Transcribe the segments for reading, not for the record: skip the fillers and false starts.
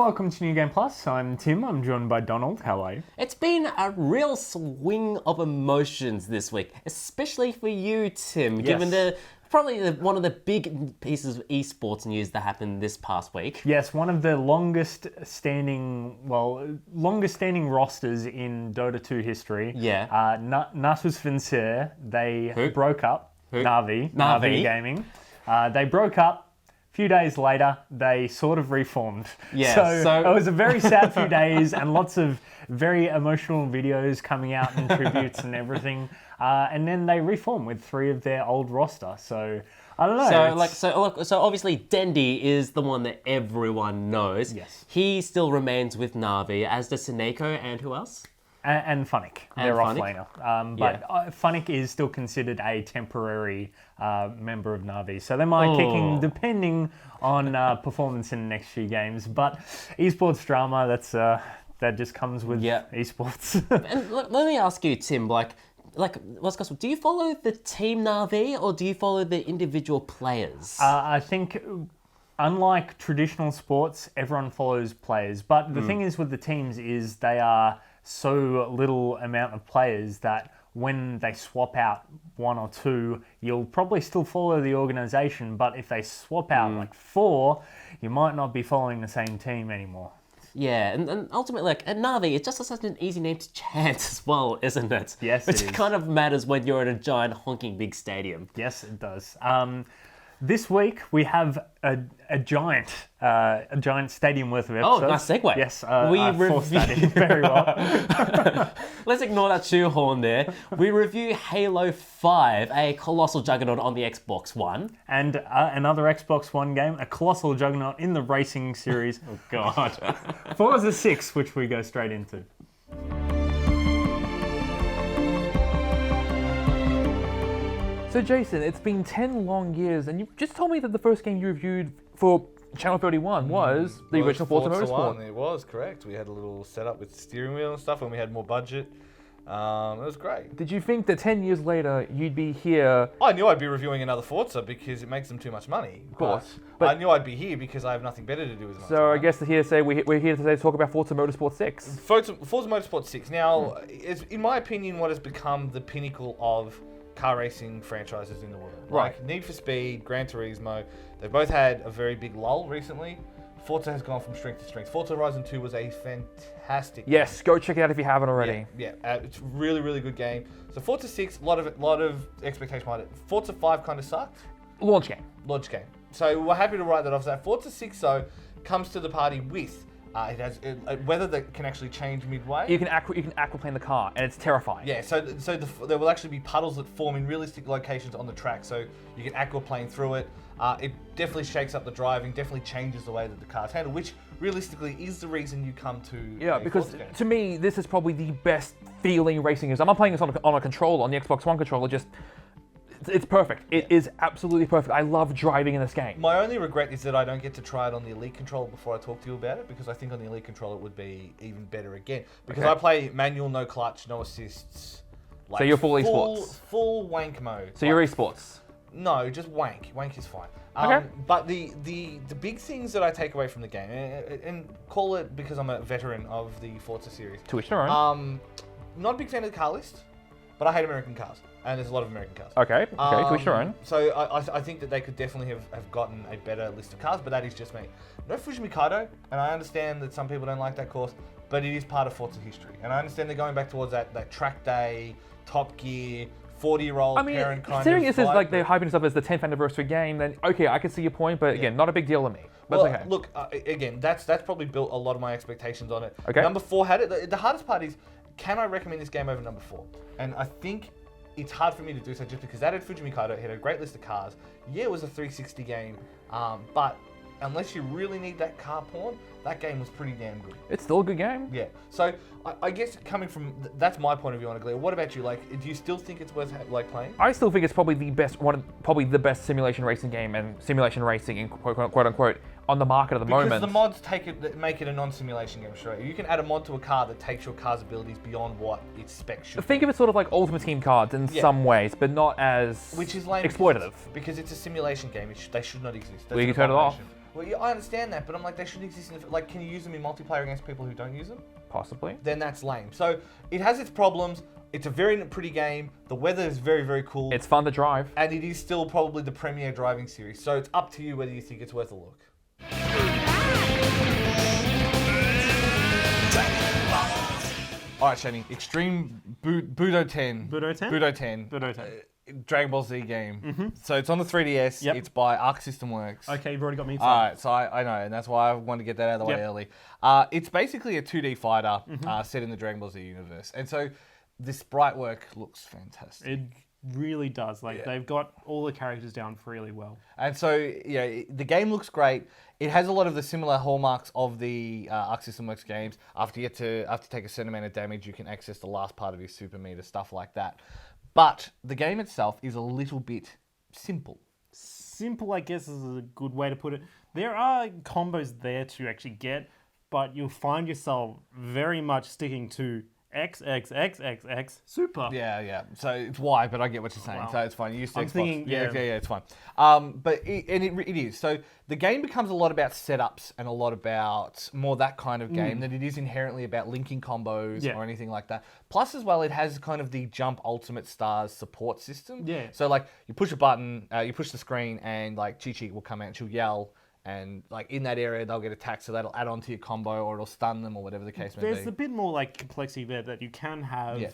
welcome to New Game Plus. I'm Tim, I'm joined by Donald. How are you? It's been a real swing of emotions this week, especially for you, Tim, given one of the big pieces of esports news that happened this past week. Yes, one of the longest standing rosters in Dota 2 history. Yeah. Natus Vincere, they broke up. Who? Navi Gaming. They broke up. A few days later, they sort of reformed. Yeah, so it was a very sad few days and lots of very emotional videos coming out and tributes and everything. And then they reformed with 3 of their old roster. So I don't know. So obviously Dendi is the one that everyone knows. Yes. He still remains with Navi, as does Seneko, and who else? And Funnick, their offlaner. But Funnick is still considered a temporary member of Navi. So they might kick him depending on performance in the next few games. But esports drama, that just comes with esports. And let me ask you, Tim, do you follow the team Navi or do you follow the individual players? I think unlike traditional sports, everyone follows players. But the thing is with the teams is they are so little amount of players that when they swap out 1 or 2, you'll probably still follow the organization. But if they swap out like 4, you might not be following the same team anymore. Yeah, and ultimately, at Navi, it's just such an easy name to chant as well, isn't it? Yes, Which it is. kind of matters when you're in a giant honking big stadium. Yes, it does. This week we have a giant stadium worth of episodes. Oh, nice segue. Yes, I forced that in very well. Let's ignore that shoehorn there. We review Halo 5, a colossal juggernaut on the Xbox One. And another Xbox One game, a colossal juggernaut in the racing series. Oh, God. Forza 6, which we go straight into. So Jason, it's been 10 long years, and you just told me that the first game you reviewed for Channel 31 was the original Forza Motorsport. It was, correct. We had a little setup with steering wheel and stuff when we had more budget. It was great. Did you think that 10 years later you'd be here? I knew I'd be reviewing another Forza because it makes them too much money. Of course. But I knew I'd be here because I have nothing better to do with my So I guess we're here today to talk about Forza Motorsport 6. Forza Motorsport 6. Now, is, in my opinion, what has become the pinnacle of car racing franchises in the world. Right. Like Need for Speed, Gran Turismo, they've both had a very big lull recently. Forza has gone from strength to strength. Forza Horizon 2 was a fantastic Yes, go check it out if you haven't already. Yeah, it's a really, really good game. So Forza 6, a lot of expectation behind it. Forza 5 kind of sucked. Launch game. So we're happy to write that off. So Forza 6, though, comes to the party with it has a weather that can actually change midway. You can aquaplane the car, and it's terrifying. Yeah, so there will actually be puddles that form in realistic locations on the track, so you can aquaplane through it. It definitely shakes up the driving, definitely changes the way that the car's handled, which realistically is the reason you come to. Yeah, because to me, this is probably the best feeling racing is. I'm not playing this on a controller, on the Xbox One controller. It's perfect. It is absolutely perfect. I love driving in this game. My only regret is that I don't get to try it on the Elite controller before I talk to you about it, because I think on the Elite controller it would be even better again. Because I play manual, no clutch, no assists. Like so you're full esports? Full wank mode. So you're esports? No, just wank. Wank is fine. Okay. But the big things that I take away from the game, and call it because I'm a veteran of the Forza series. To each their own. Not a big fan of the car list, but I hate American cars. And there's a lot of American cars. Okay, to each their own. So I think that they could definitely have gotten a better list of cars, but that is just me. No Fujimikado, and I understand that some people don't like that course, but it is part of Forza history. And I understand they're going back towards that track day, Top Gear, 40-year-old parent kind of. Considering this is like they're hyping this up as the 10th anniversary game, then okay, I can see your point, but again, not a big deal to me. But well, okay. Look, again, that's probably built a lot of my expectations on it. Okay. Number 4 had it. The hardest part is, can I recommend this game over number 4? And I think it's hard for me to do so just because that had Fujimikado, it had a great list of cars. Yeah, it was a 360 game, but unless you really need that car porn, that game was pretty damn good. It's still a good game. Yeah. So I guess coming from that's my point of view on it, Glare. What about you? Like, do you still think it's worth playing? I still think it's probably the best simulation racing game and simulation racing in quote unquote on the market at the moment. Because the mods make it a non-simulation game, sure. You can add a mod to a car that takes your car's abilities beyond what its specs should Think be. of it sort of like Ultimate Team cards in some ways, but not as Which is lame exploitative. Because it's a simulation game. They should not exist. Well, you can turn it off. Well, yeah, I understand that, but I'm like, they shouldn't exist. like, can you use them in multiplayer against people who don't use them? Possibly. Then that's lame. So it has its problems. It's a very pretty game. The weather is very, very cool. It's fun to drive. And it is still probably the premier driving series. So it's up to you whether you think it's worth a look. All right, Shani. Extreme Butoden. Butoden? Dragon Ball Z game. So it's on the 3DS. Yep. It's by Arc System Works. Okay, you've already got me. All right, so I know, and that's why I wanted to get that out of the way early. It's basically a 2D fighter set in the Dragon Ball Z universe. And so the sprite work looks fantastic. It really does. Like, they've got all the characters down really well. And so, the game looks great. It has a lot of the similar hallmarks of the Arc System Works games. After you take a certain amount of damage, you can access the last part of your super meter, stuff like that. But the game itself is a little bit simple. Simple, I guess, is a good way to put it. There are combos there to actually get, but you'll find yourself very much sticking to X, super. Yeah. So it's Y, but I get what you're saying. Wow. So it's fine. You used to I'm Xbox. thinking, yeah, yeah. it's fine. But it is. So the game becomes a lot about setups and a lot about more that kind of game than it is inherently about linking combos or anything like that. Plus, as well, it has kind of the Jump Ultimate Stars support system. Yeah. So like you push a button, you push the screen, and like Chi-Chi will come out and she'll yell. And like in that area, they'll get attacked, so that'll add on to your combo, or it'll stun them, or whatever the case may be. There's a bit more like complexity there that you can have, Yeah.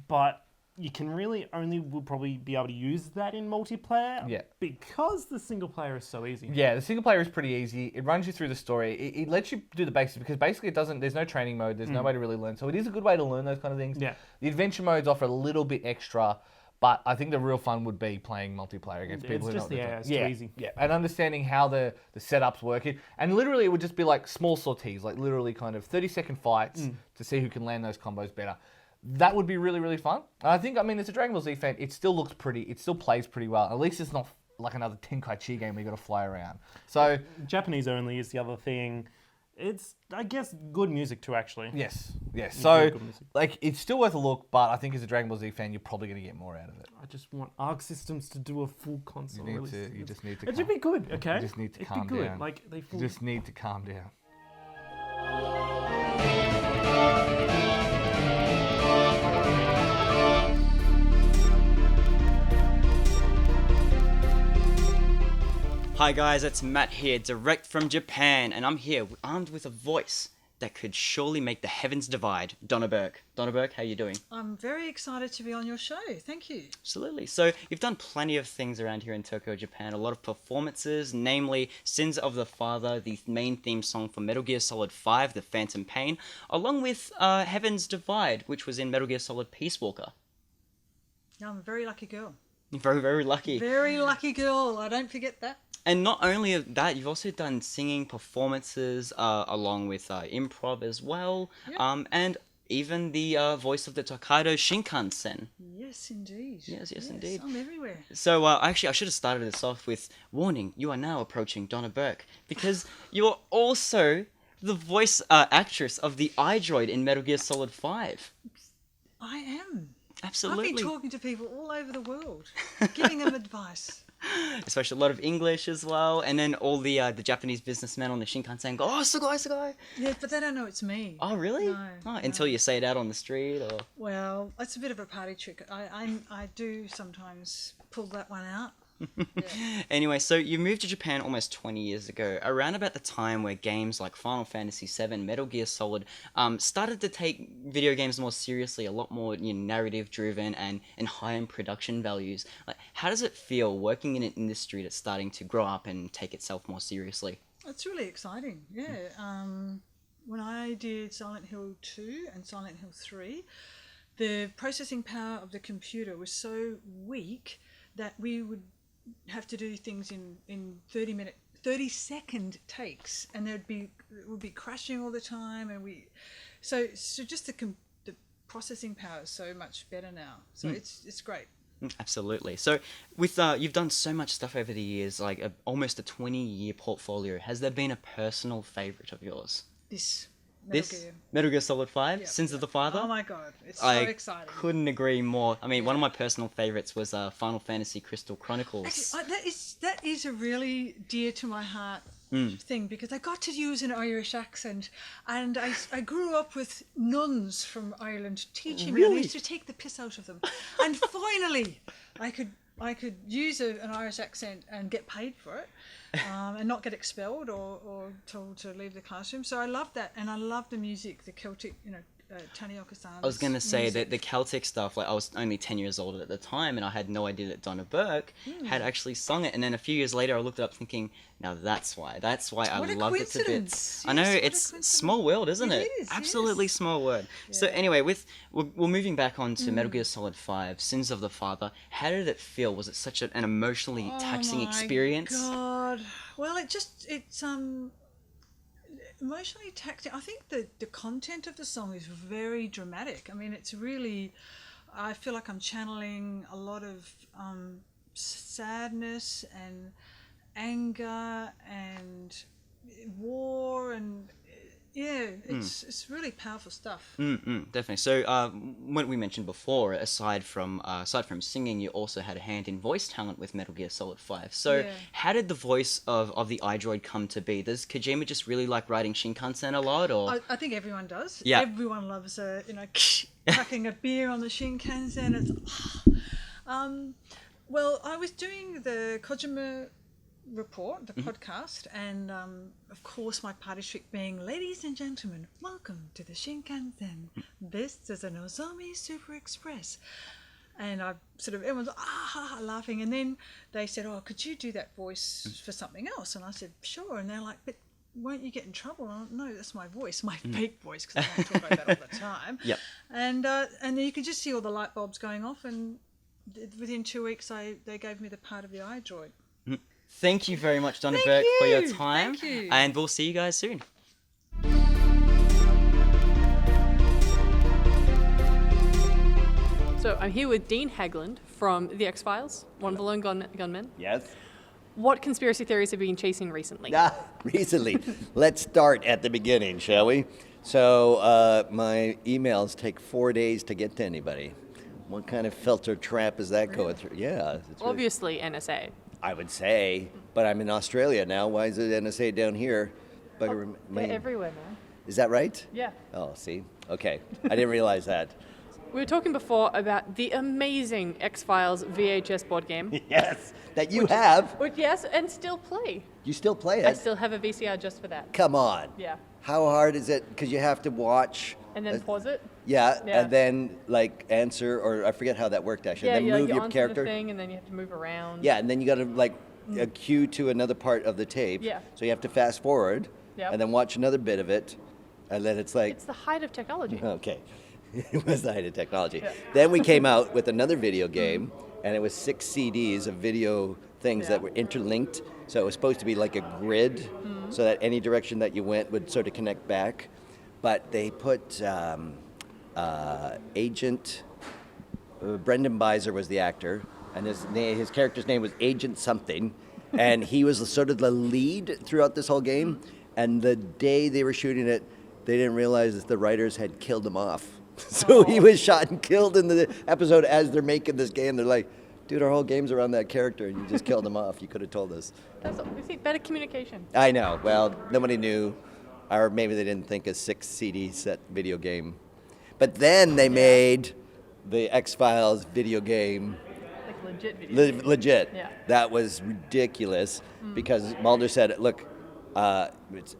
but you can really only will probably be able to use that in multiplayer. Yeah. Because the single player is so easy. Yeah, the single player is pretty easy. It runs you through the story. It lets you do the basics because basically there's no training mode. There's no way to really learn. So it is a good way to learn those kind of things. Yeah. The adventure modes offer a little bit extra, but I think the real fun would be playing multiplayer against people It's who just, know what they're it's doing. too easy. Yeah, and understanding how the setups work. And literally it would just be like small sorties, like literally kind of 30-second fights to see who can land those combos better. That would be really, really fun. And I think, as a Dragon Ball Z fan, it still looks pretty, it still plays pretty well. At least it's not like another Tenkaichi game where you got to fly around. So Japanese only is the other thing. It's, I guess, good music too, actually. yes. So good music. like it's still worth a look, but I think as a Dragon Ball Z fan, you're probably going to get more out of it. I just want Arc Systems to do a full console release. You just need to. It should be good, okay? You just need to It'd calm be good. down. Like, they You full... just need to calm down. Hi guys, it's Matt here, direct from Japan, and I'm here armed with a voice that could surely make the heavens divide. Donna Burke. Donna Burke, how you doing? I'm very excited to be on your show. Thank you. Absolutely. So you've done plenty of things around here in Tokyo, Japan. A lot of performances, namely Sins of the Father, the main theme song for Metal Gear Solid 5, The Phantom Pain, along with Heaven's Divide, which was in Metal Gear Solid Peace Walker. I'm a very lucky girl. You're very, very lucky. Very lucky girl. I don't forget that. And not only of that, you've also done singing performances along with improv as well, and even the voice of the Tokaido Shinkansen. Yes, indeed. Yes, indeed. I'm everywhere. So actually, I should have started this off with warning: you are now approaching Donna Burke because you are also the voice actress of the iDroid in Metal Gear Solid 5. I am. Absolutely. I've been talking to people all over the world, giving them advice. Especially a lot of English as well, and then all the Japanese businessmen on the Shinkansen go, "Oh, sugoi, sugoi." Yeah, but they don't know it's me. Oh, really? No, Until you say it out on the street, or Well, it's a bit of a party trick. I do sometimes pull that one out. Anyway, so you moved to Japan almost 20 years ago, around about the time where games like Final Fantasy VII, Metal Gear Solid started to take video games more seriously, a lot more narrative-driven and high in production values. Like, how does it feel working in an industry that's starting to grow up and take itself more seriously? It's really exciting, yeah. When I did Silent Hill 2 and Silent Hill 3, the processing power of the computer was so weak that we would have to do things in 30-second takes, and it would be crashing all the time, and so just the processing power is so much better now. So it's great. Absolutely. So with you've done so much stuff over the years, like almost a 20-year portfolio. Has there been a personal favorite of yours? This Metal Gear Solid 5, Yeah, Sins of the Father. Oh my god, it's so I exciting. couldn't agree more. I mean, one of my personal favorites was Final Fantasy Crystal Chronicles. Actually, that is a really dear to my heart thing because I got to use an Irish accent, and I grew up with nuns from Ireland teaching me. I used to take the piss out of them, and finally I could use an Irish accent and get paid for it, and not get expelled or told to leave the classroom. So I love that, and I love the music, the Celtic, Tanioka-san's I was going to say music. that the Celtic stuff, like I was only 10 years old at the time and I had no idea that Donna Burke had actually sung it. And then a few years later I looked it up thinking, now that's why I What a loved it to bits. coincidence. I know, Yes, what a it's coincidence. small world, isn't it? It is, Absolutely yes. small world. So anyway, we're moving back on to Metal Gear Solid 5, Sins of the Father. How did it feel? Was it such an emotionally taxing experience? God. Well, it's emotionally taxing. I think the content of the song is very dramatic. I mean, it's really, I feel like I'm channeling a lot of sadness and anger and war, and it's really powerful stuff. Definitely. So, what we mentioned before, aside from singing, you also had a hand in voice talent with Metal Gear Solid 5. So, how did the voice of the iDroid come to be? Does Kojima just really like writing Shinkansen a lot, or? I think everyone does. Yeah. Everyone loves cracking a beer on the Shinkansen. Well, I was doing the Kojima report, the podcast, and of course my party trick being, ladies and gentlemen, welcome to the Shinkansen. This is a Nozomi Super Express. And I everyone's laughing, and then they said, oh, could you do that voice for something else? And I said, sure. And they're like, but won't you get in trouble? And I went, no, that's my voice, my fake voice, because I don't talk like that all the time. Yep. And then you could just see all the light bulbs going off, and within 2 weeks they gave me the part of the iDroid. Thank you very much, Donna Thank Burke, for your you. time. Thank you. And we'll see you guys soon. So I'm here with Dean Haglund from the X-Files, one of the lone gunmen. Yes. What conspiracy theories have you been chasing recently? Recently. Let's start at the beginning, shall we? So my emails take 4 days to get to anybody. What kind of filter trap is that going through? Yeah. It's really- Obviously NSA. I would say, but I'm in Australia now. Why is it NSA down here? But They're everywhere, man. is that right? Yeah. Oh, see? Okay. I didn't realize that. We were talking before about the amazing X-Files VHS board game. Yes. That you have. Which, yes, and still play. You still play it? I still have a VCR just for that. Come on. Yeah. How hard is it? Because you have to watch. And then pause it. Yeah, Yeah. and then answer, or I forget how that worked actually. Yeah, And then move you your onto character. the thing, and then you have to move around. Yeah, and then you got to a cue to another part of the tape. Yeah. So you have to fast forward, Yep. and then watch another bit of it, and then it's like, It's the height of technology. okay, it was the height of technology. Yeah. Then we came out with another video game, and it was 6 CDs of video things that were interlinked. So it was supposed to be like a grid, so that any direction that you went would sort of connect back. But they put Agent Brendan Beiser was the actor, and his character's name was Agent something, and he was sort of the lead throughout this whole game. And the day they were shooting it, they didn't realize that the writers had killed him off. So he was shot and killed in the episode as they're making this game. They're like, dude, our whole game's around that character, and you just killed him off. You could have told us. We see better communication. I know. Well, nobody knew, or maybe they didn't think a 6 CD set video game. But then they made the X-Files video game. Like legit video. Legit. Yeah. That was ridiculous because Mulder said, look,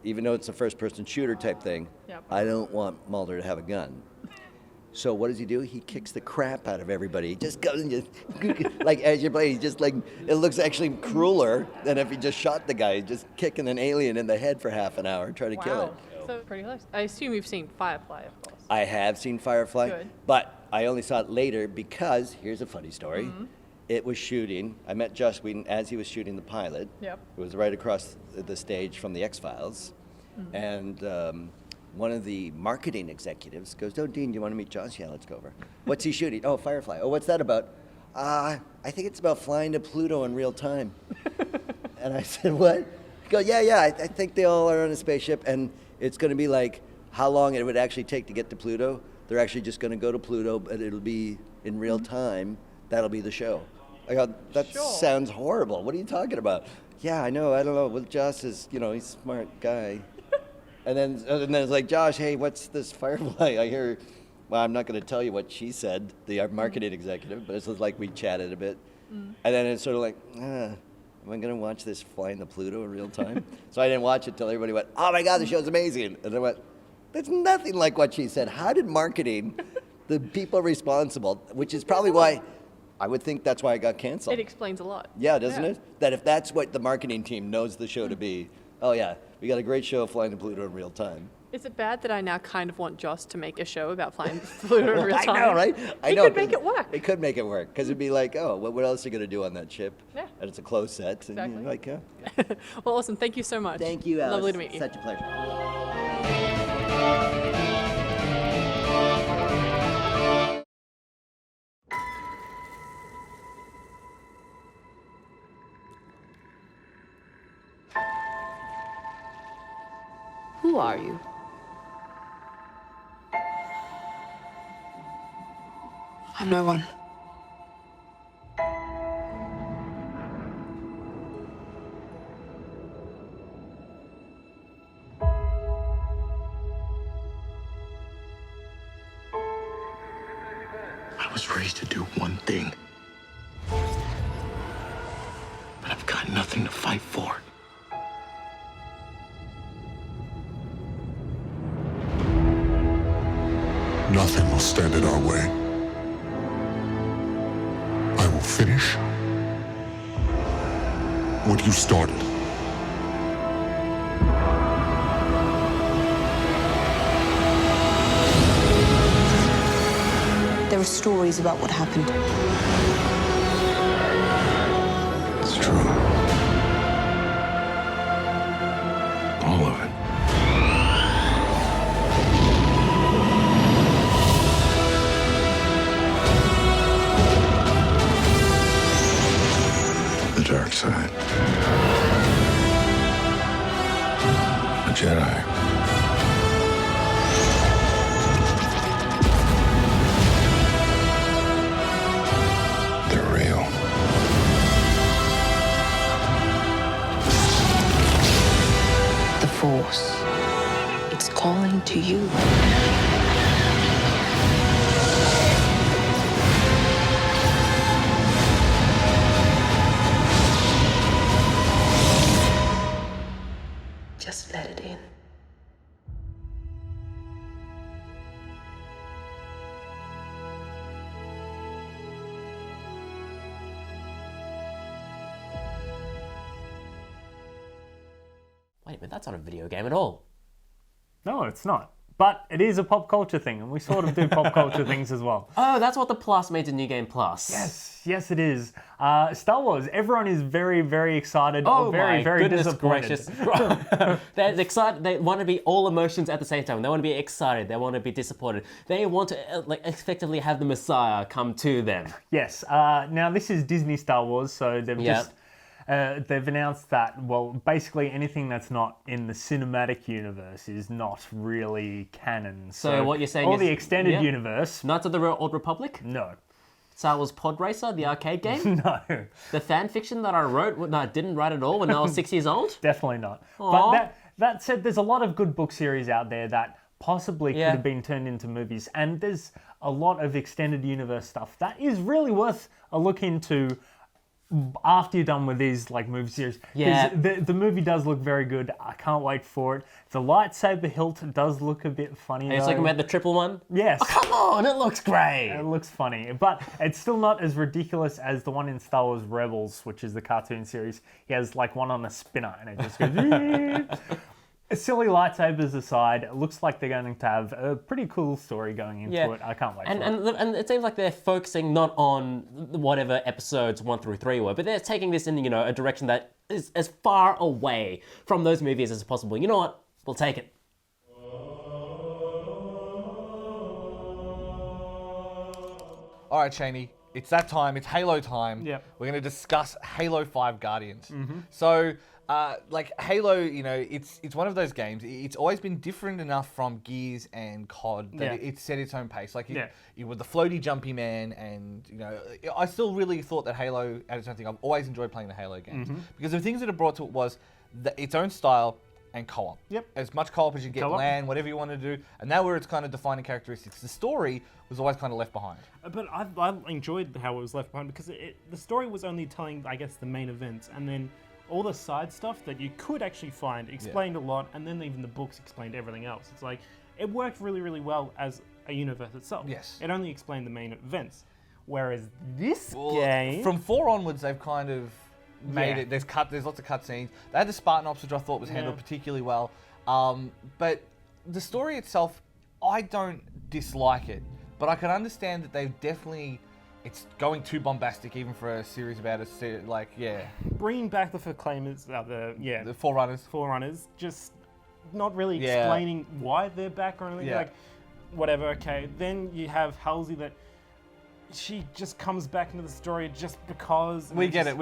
even though it's a first-person shooter type thing, Yep. I don't want Mulder to have a gun. So what does he do? He kicks the crap out of everybody. He just goes and just, like as you play, he's just like, it looks actually crueler than if he just shot the guy, just kicking an alien in the head for half an hour, trying to kill it. So pretty close. I assume you've seen Firefly, of course. I have seen Firefly, Good. but I only saw it later because, here's a funny story. It was shooting, I met Joss Whedon as he was shooting the pilot. Yep. It was right across the stage from the X-Files. And one of the marketing executives goes, oh, Dean, you want to meet Joss? Yeah, let's go over. What's he shooting? Oh, Firefly. Oh, what's that about? I think it's about flying to Pluto in real time. And I said, what? He goes, yeah, I think they all are on a spaceship, and it's going to be like how long it would actually take to get to Pluto. They're actually just going to go to Pluto, but it'll be in real time. That'll be the show. I go, that sounds horrible. What are you talking about? yeah, I know, I don't know. Well, Josh is, he's a smart guy. and then it's like, Josh, hey, what's this Firefly? I hear, well, I'm not going to tell you what she said, the marketing executive, but it's just like we chatted a bit. And then it's sort of like, am I going to watch this flying the Pluto in real time? So I didn't watch it till everybody went, oh my God, the show's amazing. And I went, that's nothing like what she said. How did marketing, the people responsible, which is probably why, I would think that's why it got canceled. It explains a lot. Yeah, doesn't it? That if that's what the marketing team knows the show to be, oh yeah, we got a great show flying the Pluto in real time. Is it bad that I now kind of want Joss to make a show about flying Pluto in real time? I know, right? He could make it work. It could make it work, because it'd be like, oh, what else are you going to do on that ship? Yeah. And it's a closed set. And Exactly. you're like, yeah. Well, awesome. Thank you so much. Thank you, Alice. Lovely to meet you. Such a pleasure. Who are you? I'm no one. I was raised to do one thing. But I've got nothing to fight for. Nothing will stand in our way. I will finish what you started. There are stories about what happened. It's true. All of it. The dark side. The Jedi. They're real. The Force. It's calling to you. Just let it in. Wait a minute, that's not a video game at all. No, it's not. But it is a pop culture thing, and we sort of do pop culture things as well. Oh, that's what the Plus made to New Game Plus. Yes, it is. Star Wars, everyone is very, very excited. Oh or very, my very goodness disappointed. gracious. They're excited. They want to be all emotions at the same time. They want to be excited. They want to be disappointed. They want to effectively have the Messiah come to them. Yes. Now, this is Disney Star Wars, so they've just... they've announced that, well, basically anything that's not in the cinematic universe is not really canon. So what you're saying all is... the extended universe... Knights of the Old Republic? No. Star Wars Pod Racer, the arcade game? No. The fan fiction that I wrote, no, I didn't write at all when I was 6 years old? Definitely not. Aww. But that said, there's a lot of good book series out there that possibly could have been turned into movies. And there's a lot of extended universe stuff that is really worth a look into after you're done with these like movie series. Yeah. The movie does look very good. I can't wait for it. The lightsaber hilt does look a bit funny. Are you talking about the triple one? Yes. Oh, come on, it looks great. It looks funny, but it's still not as ridiculous as the one in Star Wars Rebels, which is the cartoon series. He has like one on a spinner and it just goes... Silly lightsabers aside, it looks like they're going to have a pretty cool story going into it. I can't wait for it. And it seems like they're focusing not on whatever episodes 1 through 3 were, but they're taking this in, a direction that is as far away from those movies as possible. You know what? We'll take it. All right, Shaney, it's that time. It's Halo time. Yep. We're going to discuss Halo 5 Guardians. So like Halo, you know, it's one of those games. It's always been different enough from Gears and COD that it set its own pace. Like you were the floaty, jumpy man, and you know, I still really thought that Halo had its own thing. I've always enjoyed playing the Halo games because the things that it brought to it was its own style and co-op. Yep. As much co-op as you get, LAN, whatever you want to do, and that were its kind of defining characteristics. The story was always kind of left behind. But I enjoyed how it was left behind because the story was only telling, I guess, the main events, and then all the side stuff that you could actually find explained a lot, and then even the books explained everything else. It's like, it worked really, really well as a universe itself. Yes. It only explained the main events. Whereas this game... From 4 onwards, they've kind of made it. There's lots of cutscenes. They had the Spartan Ops, which I thought was handled particularly well. But the story itself, I don't dislike it. But I can understand that they've definitely... It's going too bombastic, even for a series about bringing back the Proclaimers, the Forerunners, just not really explaining why they're back or anything. Like, whatever. Okay, then you have Halsey that she just comes back into the story just because. We get it.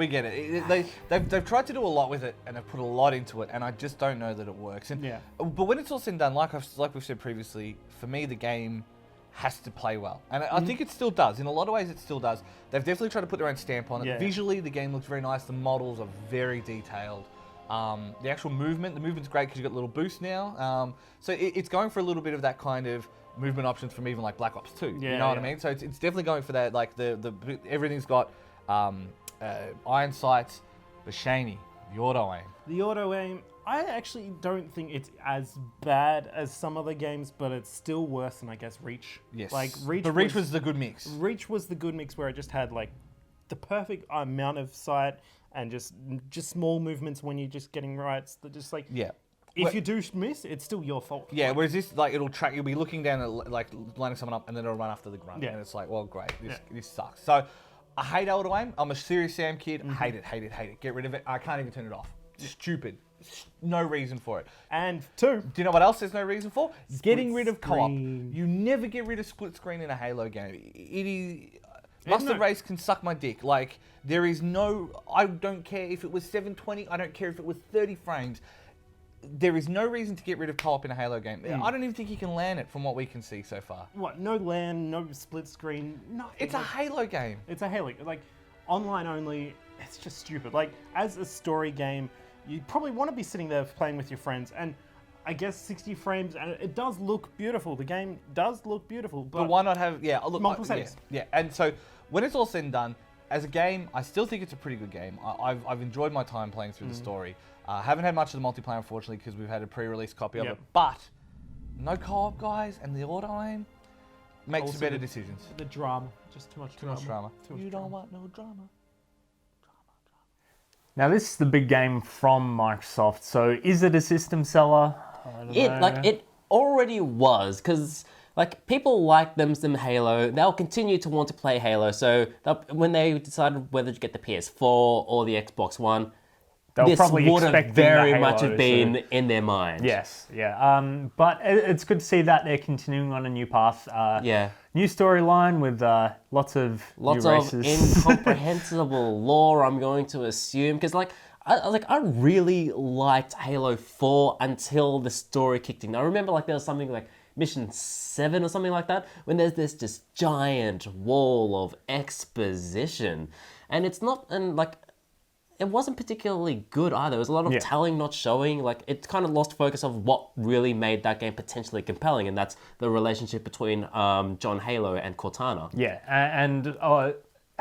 They've tried to do a lot with it, and they've put a lot into it, and I just don't know that it works. And but when it's all said and done, like we've said previously, for me the game has to play well. And I think it still does. In a lot of ways, it still does. They've definitely tried to put their own stamp on it. Yeah. Visually, the game looks very nice. The models are very detailed. The actual movement, the movement's great because you've got a little boost now. So it's going for a little bit of that kind of movement options from even like Black Ops 2. You know what I mean? So it's definitely going for that. Like everything's got iron sights, the shiny, the auto aim. The auto aim, I actually don't think it's as bad as some other games, but it's still worse than, I guess, Reach. Yes. Like Reach was the good mix. Reach was the good mix where it just had like the perfect amount of sight and just small movements when you're just getting right. That just like if you do miss, it's still your fault. Yeah. Whereas this, like, it'll track. You'll be looking down at like lining someone up, and then it'll run after the grunt. Yeah. And it's like, well, great. This sucks. So I hate auto aim. I'm a serious Sam kid. Hate it. Get rid of it. I can't even turn it off. Stupid. No reason for it. And 2. Do you know what else there's no reason for? Getting rid of co-op. You never get rid of split screen in a Halo game. It is... Mustard Race can suck my dick. Like, there is no... I don't care if it was 720. I don't care if it was 30 frames. There is no reason to get rid of co-op in a Halo game. I don't even think you can LAN it from what we can see so far. What? No LAN, no split screen, nothing. It's a Halo game. It's a Halo. Like, online only, it's just stupid. Like, as a story game, you probably want to be sitting there playing with your friends, and I guess 60 frames, and it does look beautiful. The game does look beautiful, but why not have multiple settings? Yeah, and so when it's all said and done, as a game, I still think it's a pretty good game. I've enjoyed my time playing through the story. Haven't had much of the multiplayer, unfortunately, because we've had a pre-release copy of it. But no co-op, guys, and the auto aim makes Also some better decisions. The drama, just too much drama. You don't want no drama. Now this is the big game from Microsoft. So is it a system seller? It already was, because like people like them some Halo. They'll continue to want to play Halo. So when they decided whether to get the PS4 or the Xbox One, They'll probably would have expecting very the Halo, much have been in their mind. Yes, yeah. But it's good to see that they're continuing on a new path. New storyline with lots of new races. Incomprehensible lore, I'm going to assume, because I really liked Halo 4 until the story kicked in. I remember there was something like Mission 7 or something like that, when there's this giant wall of exposition, and it wasn't particularly good either. There was a lot of telling, not showing. Like, it kind of lost focus of what really made that game potentially compelling, and that's the relationship between John Halo and Cortana. Yeah, and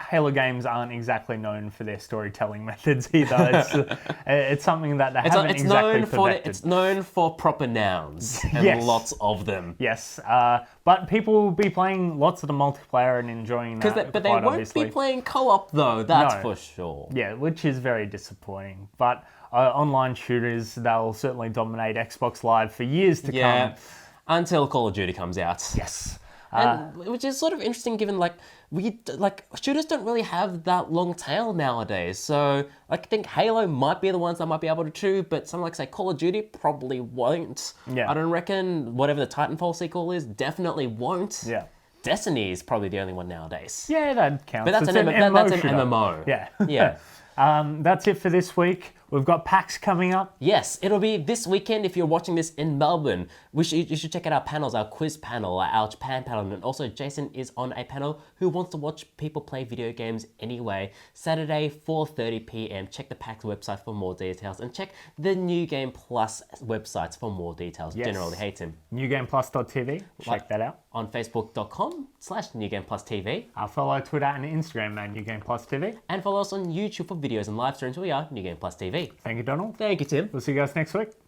Halo games aren't exactly known for their storytelling methods either. It's something that they haven't exactly perfected. It's known for proper nouns, and lots of them. Yes, but people will be playing lots of the multiplayer and enjoying that. But they won't be playing co-op though, that's for sure. Yeah, which is very disappointing. But online shooters, they'll certainly dominate Xbox Live for years to come. Until Call of Duty comes out. Yes. Which is sort of interesting given shooters don't really have that long tail nowadays. So I think Halo might be the ones that might be able to do, but something like, say, Call of Duty probably won't. Yeah. I don't reckon whatever the Titanfall sequel is definitely won't. Yeah. Destiny is probably the only one nowadays. Yeah, that counts. But that's an MMO. Yeah. Yeah. That's it for this week. We've got PAX coming up. Yes, it'll be this weekend if you're watching this in Melbourne. You should check out our panels, our quiz panel, our Japan panel, and also Jason is on a panel who wants to watch people play video games anyway. Saturday, 4:30 p.m. Check the PAX website for more details and check the New Game Plus websites for more details. Yes. Generally, hey Tim. NewGamePlus.tv. Check that out. On Facebook.com/NewGamePlusTV. Follow Twitter and Instagram at NewGamePlusTV. And follow us on YouTube for videos and live streams. We are New Game Plus TV. Thank you, Donald. Thank you, Tim. We'll see you guys next week.